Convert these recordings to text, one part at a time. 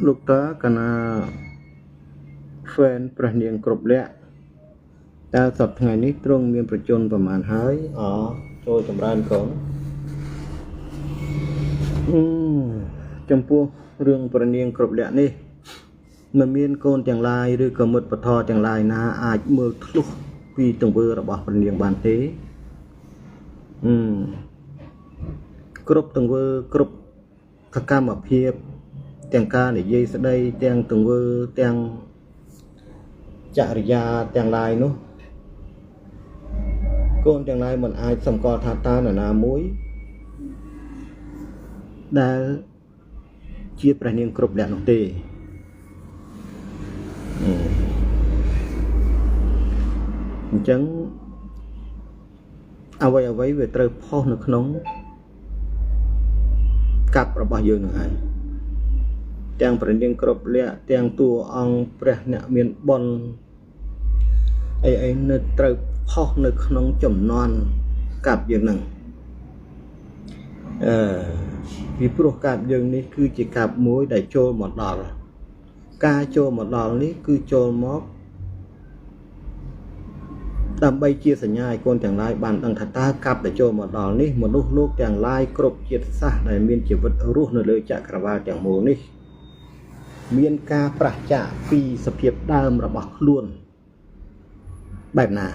លោកតាកណាហ្វេនព្រះនាងគ្រប់លក្ខតើសប្តាហ៍ថ្ងៃនេះទ្រង់មានប្រជជនប្រមាណហើយចូលចម្រើនកូនចំពោះរឿងព្រះនាងគ្រប់លក្ខនេះមិនមានកូនទាំងឡាយឬក៏មិត្តពធទាំងឡាយណាអាចមើលធ្លុះពីទង្វើរបស់ព្រះនាងបានទេគ្រប់ទង្វើគ្រប់សកម្មភាពទាំងការនិយាយស្ដីទាំងទង្វើទាំងចរិយាទាំងឡាយនោះកូនទាំងឡាយមិនអាចសម្គាល់ថាតើនរណាមួយដែលជាព្រះនាងគ្រប់លក្ខនោះទេអញ្ចឹងអ្វីវាត្រូវផុសនៅក្នុងកັບរបស់យើងនឹងហើយទាំងព្រះនាងគ្រប់លក្ខទាំងតួអង្គព្រះអ្នកមានបុណ្យអីនៅត្រូវផុសនៅក្នុងចំណន់កັບយើងនឹងពីព្រោះកັບយើងនេះគឺជាកັບមួយដែលចូលមកដល់ការចូលមកដល់នេះគឺចូលមកដើម្បីជាសញ្ញាឲ្យកូនទាំងឡាយបានដឹងថាតើកັບដែលចូលមកដល់នេះមនុស្សលោកទាំងឡាយគ្រប់ជាតិសាសន៍ដែលមានជីវិតរស់នៅលើចក្រវាឡទាំងមូលនេះមានការប្រះចាកពីសភាពដើមរបស់ខ្លួនបែបណា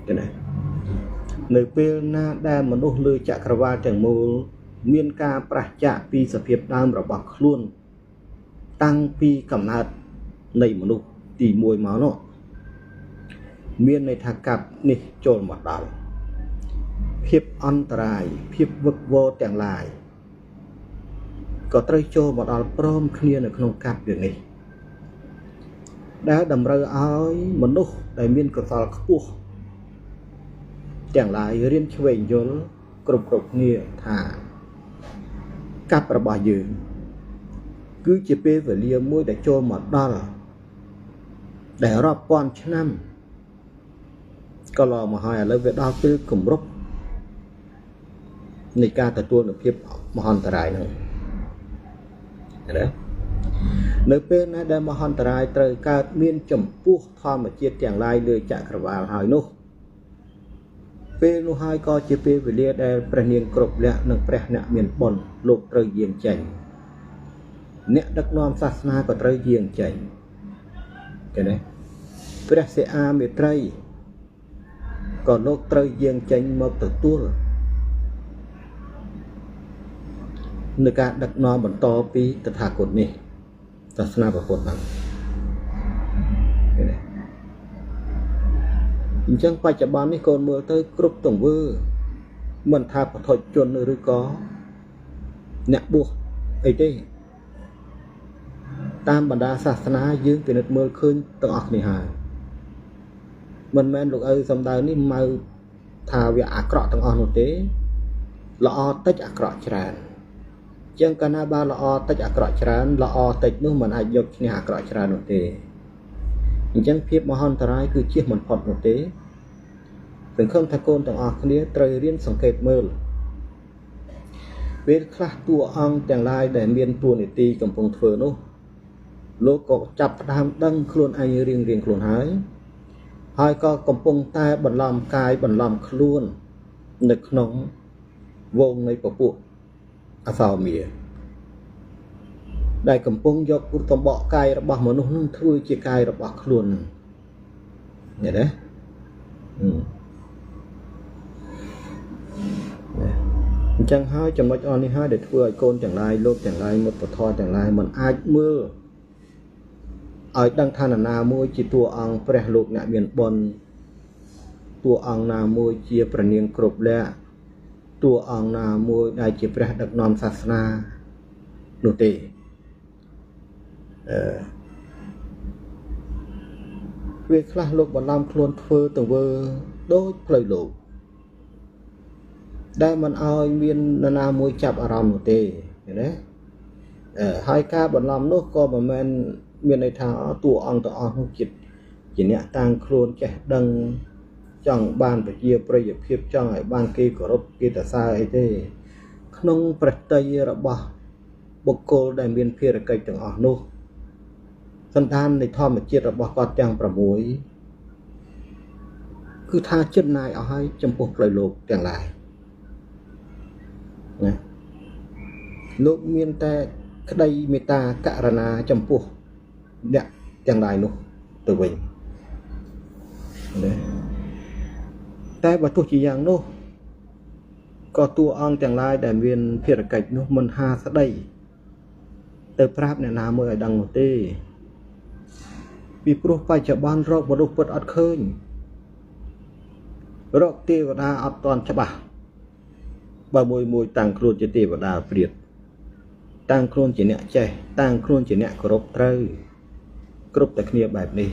ទេណានៅពេលណាដែលមនុស្សលើចក្រវាឡទាំងមូលមានការប្រះចាកពីសភាពដើមរបស់ខ្លួនតាំងពីកំណើតនៃមនុស្សទី1មកនោះមានន័យថាកັບនេះចូលមកដល់ភាពអន្តរាយភាពវឹកវរទាំងឡាយក៏ត្រូវចូលមកដល់ព្រមគ្នានៅក្នុងកັບយើងនេះដែលតម្រូវឲ្យមនុស្សដែលមានកុសលខ្ពស់ទាំងឡាយរៀនឆ្វេងយល់គ្រប់គ្នាថាកັបរបស់យើងគឺជាពេលវេលាមួយដែលចូលមកដល់ដែលរាប់ពាន់ឆ្នាំក៏ឡងមកហើយឥឡូវវាដល់ពេលគម្រប់នៃការទទួលនូវភាពមហន្តរាយហ្នឹងណានៅពេលណាដែលមហន្តរាយត្រូវកើតមានចំពោះធម្មជាតិទាំងឡាយលើចក្រវាឡហើយនោះពេលនោះហើយក៏ជាពេលវេលាដែលព្រះនាងគ្រប់លក្ខនិងព្រះអ្នកមានបុណ្យលោកត្រូវយាងចេញអ្នកដឹកនាំសាសនាក៏ត្រូវយាងចេញឃើញទេព្រះសិអាមេត្រីក៏លោកត្រូវយាងចេញមកទទួលនៅការដឹកនាំបន្តពីតថាគតនេះសាសនាពុទ្ធហ្នឹងឃើញទេអញ្ចឹងបច្ចុប្បន្ននេះកូនមើលទៅគ្រប់ទង្វើមិនថាពុទ្ធជនឬក៏អ្នកបួសអីទេតាមបណ្ដាសាសនាយើងពិនិត្យមើលឃើញទាំងអស់គ្នាហើយមិនមែនលោកឪសំដៅនេះមកថាវាអាក្រក់ទាំងអស់នោះទេល្អតិចអាក្រក់ច្រើនអញ្ចឹងកាលណាបើល្អតិចអាក្រក់ច្រើនល្អតិចនោះមិនអាចយកឈ្នះអាក្រក់ច្រើននោះទេអញ្ចឹងភាពមហន្តរាយគឺជៀសមិនផុតនោះទេសង្ឃឹមថាកូនទាំងអស់គ្នាត្រូវរៀនសង្កេតមើលពេលខ្លះតួអង្គទាំងឡាយដែលមានតួនាទីកំពុងធ្វើនោះលោកក៏ចាប់ផ្ដើមដឹងខ្លួនឯងរៀងខ្លួនហើយក៏កំពុងតែបន្លំកាយបន្លំខ្លួននៅក្នុងវងនៃពពួកអសោមាដែលកំពុងយកតំបកកាយរបស់មនុស្សនឹងធ្វើជាកាយរបស់ខ្លួនឃើញទេអញ្ចឹងហើយចំណុចអននេះហើយដែលធ្វើឲ្យកូនទាំងឡាយលោកទាំងឡាយមុតពធទាំងឡាយមិនអាចមើលឲ្យដឹងថានរណាមួយជាតួអង្គព្រះលោកអ្នកមានបុណ្យតួអង្គណាមួយជាព្រះនាងគ្រប់លក្ខតួអង្គណាមួយដែលជាព្រះដឹកនាំសាសនានោះទេពេលខ្លះលោកបន្លំខ្លួនធ្វើទង្វើដូចផ្លូវលោកដែលមិនឲ្យមាននរណាមួយចាប់អារម្មណ៍នោះទេឃើញទេហើយការបន្លំនោះក៏មិនមែនមានន័យថាតួអង្គទាំងអស់នោះជាអ្នកតាំងខ្លួនចេះដឹងចង់បានប្រជាប្រិយភាពចង់ឲ្យបានគេគោរពគេសរសើរអីទេក្នុងប្រតិយរបស់ បុគ្គលដែលមានភារកិច្ចទាំងអស់នោះសន្តាននៃធម្មជាតិរបស់គាត់ទាំង6គឺថាចិត្តណាយអស់ហើយចំពោះផ្លូវលោកទាំងឡាយណាលោកមានតែក្តីមេត្តាករណាចំពោះអ្នកទាំងឡាយនោះទៅវិញណាតែបើទោះជាយ៉ាងនោះក៏តួអង្គទាំងឡាយដែលមានភារកិច្ចនោះមិនហាស្ដីទៅប្រាប់អ្នកណាមួយឲ្យដឹងនោះទេពីព្រោះបច្ចុប្បន្នរកមនុស្សពិតអត់ឃើញរកទេវតាអត់ទាន់ច្បាស់បើមួយតាំងខ្លួនជាទេវតាព្រាតតាំងខ្លួនជាអ្នកចេះតាំងខ្លួនជាអ្នកគោរពត្រូវគ្រប់តែគ្នាបែបនេះ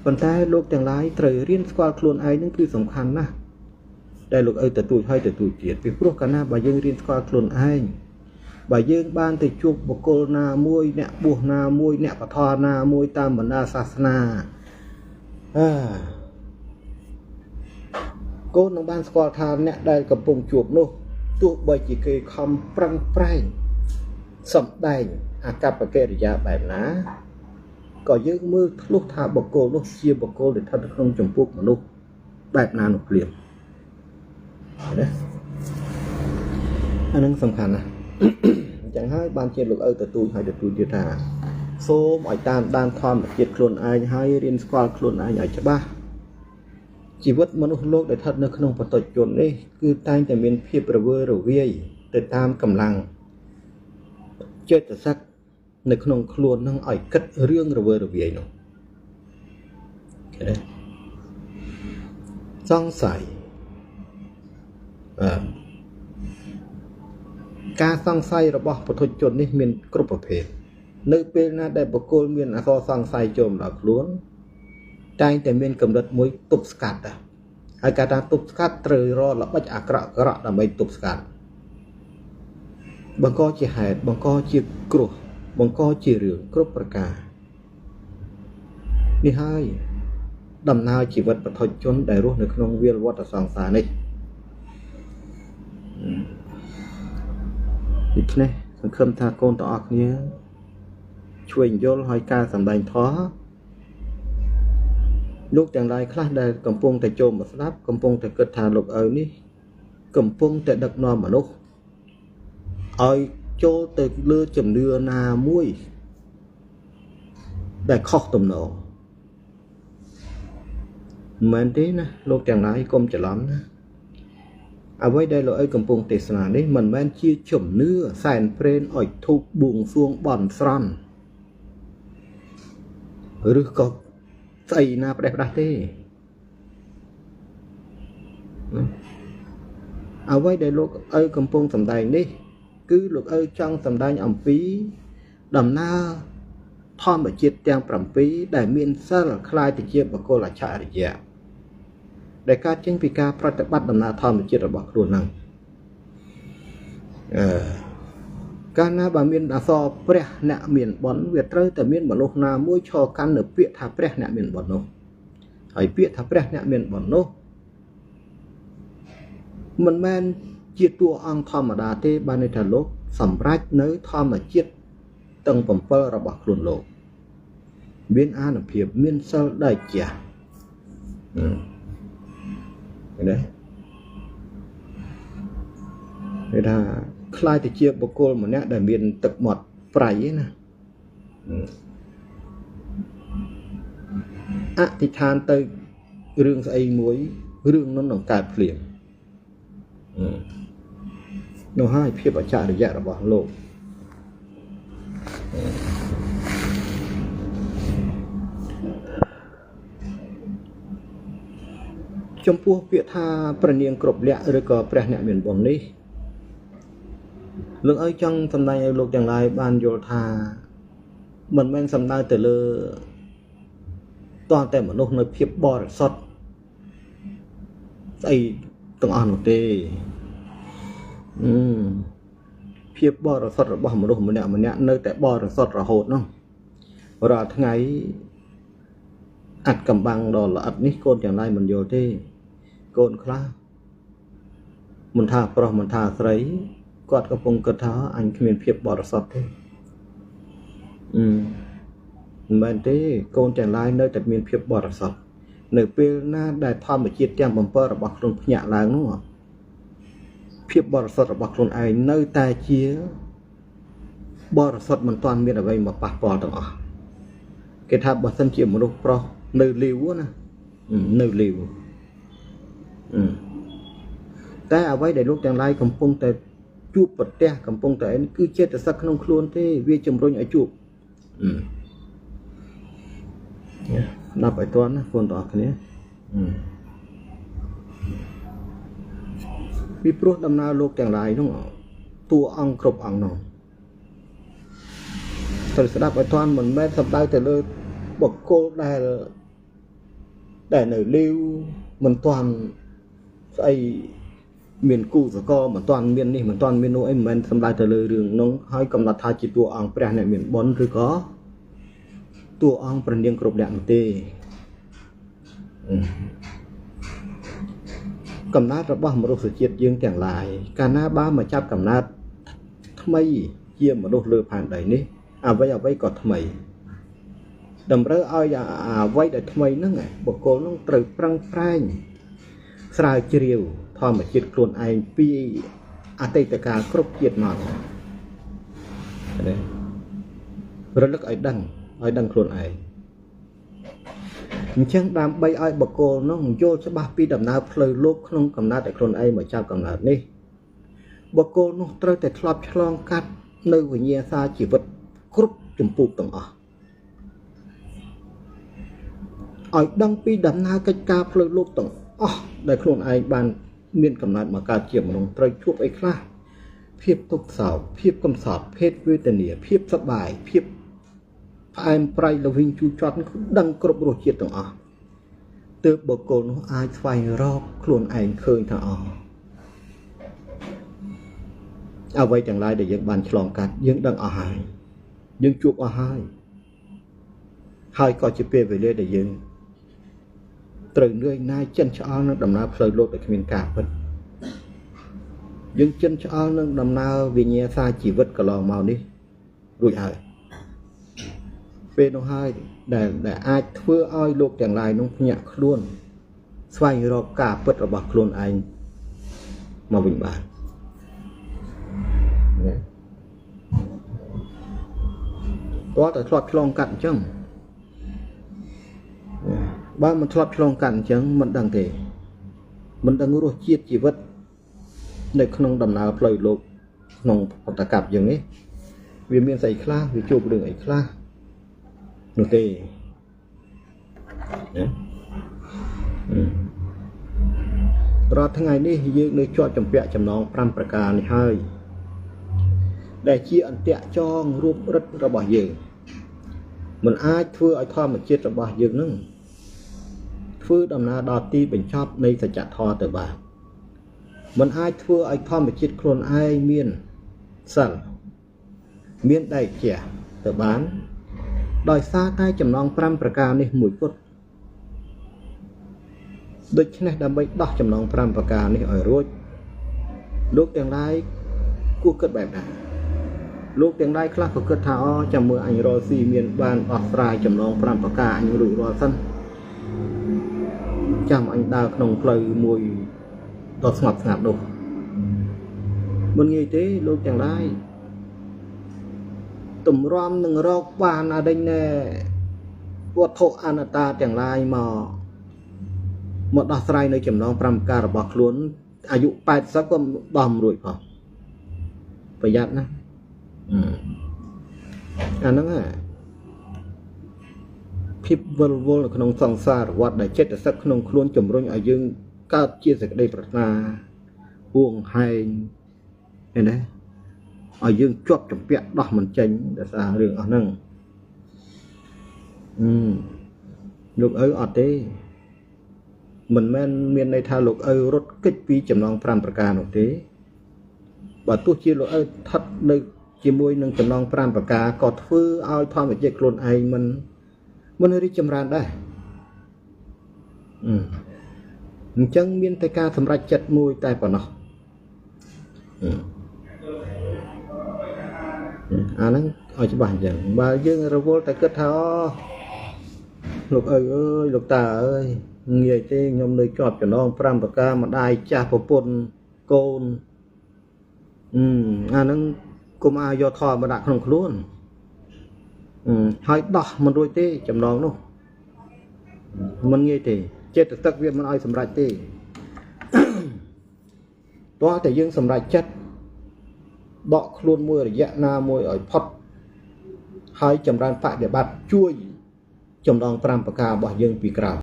ប៉ុន្តែលោកទាំងឡាយត្រូវរៀនស្គាល់ខ្លួនឯងនឹងគឺសំខាន់ណាស់ដែលលោកឲ្យទទួលហើយទទួលទៀតពីព្រោះកាលណាបើយើងរៀនស្គាល់ខ្លួនឯងបើយើងបានទៅជួបបុគ្គលណាមួយអ្នកបួសណាមួយអ្នកបធរណាមួយតាមបណ្ដាសាសនាកូននឹងបានស្គាល់ថាអ្នកដែលកំពុងជួបនោះទោះបីជាគេខំប្រឹងប្រែងសំដែងអាកប្បកិរិយាបែបណាក៏យើងមើលធ្លុះថាបុគ្គលនោះជាបុគ្គលដែលស្ថិតក្នុងចម្ពោះមនុស្សបែបណានោះព្រាមណាអានឹងសំខាន់ណាស់អញ្ចឹងហើយបានជាលោកឪទទួលហើយទទួលទៀតថាសូមឲ្យតាមដានធម្មជាតិខ្លួនឯងហើយរៀនស្គាល់ខ្លួនឯងឲ្យច្បាស់ជីវិតមនុស្សលោកដែលស្ថិតនៅក្នុងបតុជននេះគឺតែងតែមានភាពរវើរវាយទៅតាមកម្លាំងចេតសិកនៅក្នុងខ្លួននឹងឲ្យគិតរឿងរវើរវាយនោះសង្ស័យការសង្ស័យរបស់ពុទ្ធជននេះមានគ្រប់ប្រភេទនៅពេលណាដែលបុគ្គលមានអសរសង្ស័យចូលមកដល់ខ្លួនតែងតែមានកម្រិតមួយទប់ស្កាត់ហើយការថាទប់ស្កាត់ត្រូវរកល្បិចអាក្រក់ដើម្បីទប់ស្កាត់បង្កជាហេតុបង្កជាគ្រោះបង្កជារឿងគ្រប់ប្រការនេះហើយដំណើរជីវិតពុទ្ធជនដែលរស់នៅក្នុងវាលវដ្តសង្សារនេះដូច្នេះសង្ឃឹមថាកូនទាំងអស់គ្នាជួយយល់ឲ្យការសម្ដែងធម៌លោកទាំងឡាយខ្លះដែលកំពុងតែចូលមកស្ដាប់កំពុងតែគិតថាលោកឪនេះកំពុងតែដឹកនាំមនុស្សឲ្យចូលទៅលើជំនឿណាមួយដែលខុសទំនងមិនមែនទេណាលោកទាំងឡាយកុំច្រឡំណាអ្វីដែលលោកឪកំពុងទេសនានេះមិនមែនជាជំនឿសែនព្រេនឲ្យធូបបួងសួងបន់ស្រន់ឬក៏ស្អីណាផ្ដេសផ្ដាស់ទេអ្វីដែលលោកឪកំពុងសម្ដែងនេះគឺលោកឪចង់សម្ដែងអំពីដំណើរធម្មជាតិទាំង7ដែលមានសិលคล้ายទៅជាបុគ្គលអច្ឆរិយៈដែលកើតចេញពីការប្រតិបត្តិដំណើរធម្មជាតិរបស់ខ្លួនហ្នឹងកាលណាបើមានអសរព្រះអ្នកមានបុណ្យវាត្រូវតែមានមនុស្សណាមួយឈរកាន់នៅពាក្យថាព្រះអ្នកមានបុណ្យនោះហើយពាក្យថាព្រះអ្នកមានបុណ្យនោះមិនមែនជាតួអង្គធម្មតាទេបានន័យថាលោកសម្រេចនៅធម្មជាតិទាំង7របស់ខ្លួនលោកមានអានុភាពមានសិលដែលជាឃើញទេគេថាខ្លាយទៅជាបុគ្គលម្នាក់ដែលមានទឹកមាត់ប្រៃណាអធិដ្ឋានទៅរឿងស្អីមួយរឿងនោះនឹងកើតភ្លាមនោះហើយភាពអច្ឆរិយៈរបស់លោកចំពោះពាក្យថាព្រះនាងគ្រប់លក្ខឬក៏ព្រះអ្នកមានបុណ្យនេះលោកឲ្យចង់សម្ដែងឲ្យលោកទាំងឡាយបានយល់ថាមិនមែនសំដៅទៅលើតើតែមនុស្សនៅភាពបរិសុទ្ធស្អីទាំងអស់នោះទេភាពបរិសុទ្ធរបស់មនុស្សម្នាក់នៅតែបរិសុទ្ធរហូតនោះរាល់ថ្ងៃអត្តកំបាំងដ៏ល្អិតនេះកូនទាំងឡាយមិនយល់ទេកូនខ្លះមិនថាប្រុសមិនថាស្រី គាត់កំពុងគិតថាអញគ្មានភាពបរិសុទ្ធទេមិនមែនទេកូនទាំងឡាយនៅតែមានភាពបរិសុទ្ធនៅពេលណាដែលធម្មជាតិទាំង7របស់ខ្លួនភ្ញាក់ឡើងនោះភាពបរិសុទ្ធរបស់ខ្លួនឯងនៅតែជាបរិសុទ្ធមិនទាន់មានអ្វីមកប៉ះពាល់ទាំងអស់គេថាបើសិនជាមនុស្សប្រុសនៅលាវណានៅលាវតែអ្វីដែលលោកទាំងឡាយកំពុងតែជួបប្រទះកំពុងតែគឺចេតសិកក្នុងខ្លួនទេវាជំរុញឲ្យជួបដល់ឲ្យទាន់ណាបងប្អូនគ្នាពីព្រោះដំណើរលោកទាំងឡាយនោះតួអង្គគ្រប់អង្គនោះត្រូវស្ដាប់ឲ្យទាន់មិនមែនសំដៅទៅលើបុគ្គលដែលនៅលាវមិនទាន់ស្អីមានគូសកលមិនទាន់មាននេះមិនទាន់មាននោះអីមិនមែនសំដៅទៅលើរឿងនោះហើយកំណត់ថាជាតួអង្គព្រះអ្នកមានបុណ្យឬក៏តួអង្គព្រះនាងគ្រប់អ្នកនោះទេកំណើតរបស់មនុស្សជាតិយើងទាំងឡាយកាលណាបើមកចាប់កំណើតថ្មីជាមនុស្សលើផែនដីនេះអ្វីក៏ថ្មីតម្រូវឲ្យអ្វីដែលថ្មីហ្នឹងបុគ្គលហ្នឹងត្រូវប្រឹងប្រែងស្រាវជ្រាវធម្មជាតិខ្លួនឯងពីអតីតកាលគ្រប់ជាតិមករលឹកឲ្យដឹងខ្លួនឯងអញ្ចឹងដើម្បីឲ្យបុគ្គលនោះយល់ច្បាស់ពីដំណើរផ្លូវលោកក្នុងកំណើតឲ្យខ្លួនឯងមកចាប់កំណើតនេះបុគ្គលនោះត្រូវតែធ្លាប់ឆ្លងកាត់នៅវិញ្ញាសាជីវិតគ្រប់ចម្ពោះទាំងអស់ឲ្យដឹងពីដំណើរកិច្ចការផ្លូវលោកទាំងអស់ដែលខ្លួនឯងបានមានកំណត់មកកើតជាមនុស្សត្រូវជួបអីខ្លះភាពទុក្ខសោកភាពកំសត់ភេទវេទនាភាពសប្បាយភាពផ្អែមប្រៃល្វីងជូរចត់ដឹងគ្រប់រសជាតិទាំងអស់ទើបបុគ្គលនោះអាចស្វែងរកខ្លួនឯងឃើញថាអស់អ្វីទាំងឡាយដែលយើងបានឆ្លងកាត់យើងដឹងអស់ហើយយើងជួបអស់ហើយក៏ជាពេលវេលាដែលយើងត្រូវនឿយណាយចិនឆ្អល់នឹងដំណើរផ្លូវលោកដែលគ្មានការពិតយើងចិនឆ្អល់នឹងដំណើរវិញ្ញាសាជីវិតកន្លងមកនេះរួចហើយពេលនោះហើយដែលអាចធ្វើឲ្យលោកទាំងឡាយនោះភ្ញាក់ខ្លួនស្វែងរកការពិតរបស់ខ្លួនឯងមកវិញបានតើតើធ្លាប់ឆ្លងកាត់អញ្ចឹងបើមិនធ្លាប់ឆ្លងកាត់អញ្ចឹងមិនដឹងទេមិនដឹងរសជាតិជីវិតនៅក្នុងដំណើរផ្លូវលោកក្នុងបតកັບយើងនេះវាមានស្អីខ្លះវាជួបរឿងអីខ្លះនោះទេរាល់ថ្ងៃនេះយើងនៅជាប់ចម្ពាក់ចំណង5ប្រការនេះហើយដែលជាអន្ទាក់ចងរូបរិទ្ធរបស់យើងមិនអាចធ្វើឲ្យធម្មជាតិរបស់យើងនឹងធ្វើដំណើរដល់ទីបញ្ចប់នៃសច្ចធម៌ទៅបានមិនអាចធ្វើឲ្យធម្មជាតិខ្លួនឯងមានសិលមានដែកជះទៅបានដោយសារតែចំណង5ប្រការនេះមួយគត់ដូច្នេះដើម្បីដោះចំណង5ប្រការនេះឲ្យរួចលោកទាំងឡាយគួរគិតបែបណាលោកទាំងឡាយខ្លះក៏គិតថាចាំមើលអញរកស៊ីមានបានដោះស្រាយចំណង5ប្រការអញរួចរាល់សិនចាំអញដើរក្នុងផ្លូវមួយដ៏ស្ងប់ស្ងាត់នោះមិនងាយទេលោកទាំងឡាយទម្រាំនឹងរកបានអរិញណែវត្ថុអនត្តាទាំងឡាយមកដោះស្រាយនៅចំណង5ប្រការរបស់ខ្លួនអាយុ80ក៏ដោះមិនរួចផងប្រយ័ត្នណាអាហ្នឹងភាពវល់វល់នៅក្នុងសង្សារវដ្តដែលចិត្តសិទ្ធក្នុងខ្លួនជំរុញឲ្យយើងកើតជាសេចក្តីប្រាថ្នាហួងហែងឃើញទេឲ្យយើងជាប់ចម្ពាក់ដោះមិនចេញដោយសាររឿងអស់ហ្នឹងលោកឪអត់ទេមិនមែនមានន័យថាលោកឪរត់គេចពីចំណង5ប្រការនោះទេបើទោះជាលោកឪស្ថិតនៅជាមួយនឹងចំណង5ប្រការក៏ធ្វើឲ្យធម្មជាតិខ្លួនឯងមិនរីកចម្រើនដែរអញ្ចឹងមានតែការសម្រេចចិត្តមួយតែប៉ុណ្ណោះ អាហ្នឹងឲ្យច្បាស់អញ្ចឹងបើយើងរវល់តែគិតថាលោកអើយលោកតាអើយងាយទេខ្ញុំនៅជាប់ចំណង5ប្រការម្ដាយចាស់ប្រពន្ធកូនអាហ្នឹងគុំអាយកថយមកដាក់ក្នុងខ្លួនហើយដោះមិនរួចទេចំណងនោះមិនងាយទេចិត្តទឹកវាមិនឲ្យសម្រេចទេតោះតែយើងសម្រេចចិត្តដកខ្លួនមួយរយៈណាមួយឲ្យផុតហើយចម្រើនបដិបត្តិជួយចំណង5ប្រការរបស់យើងពីក្រោយ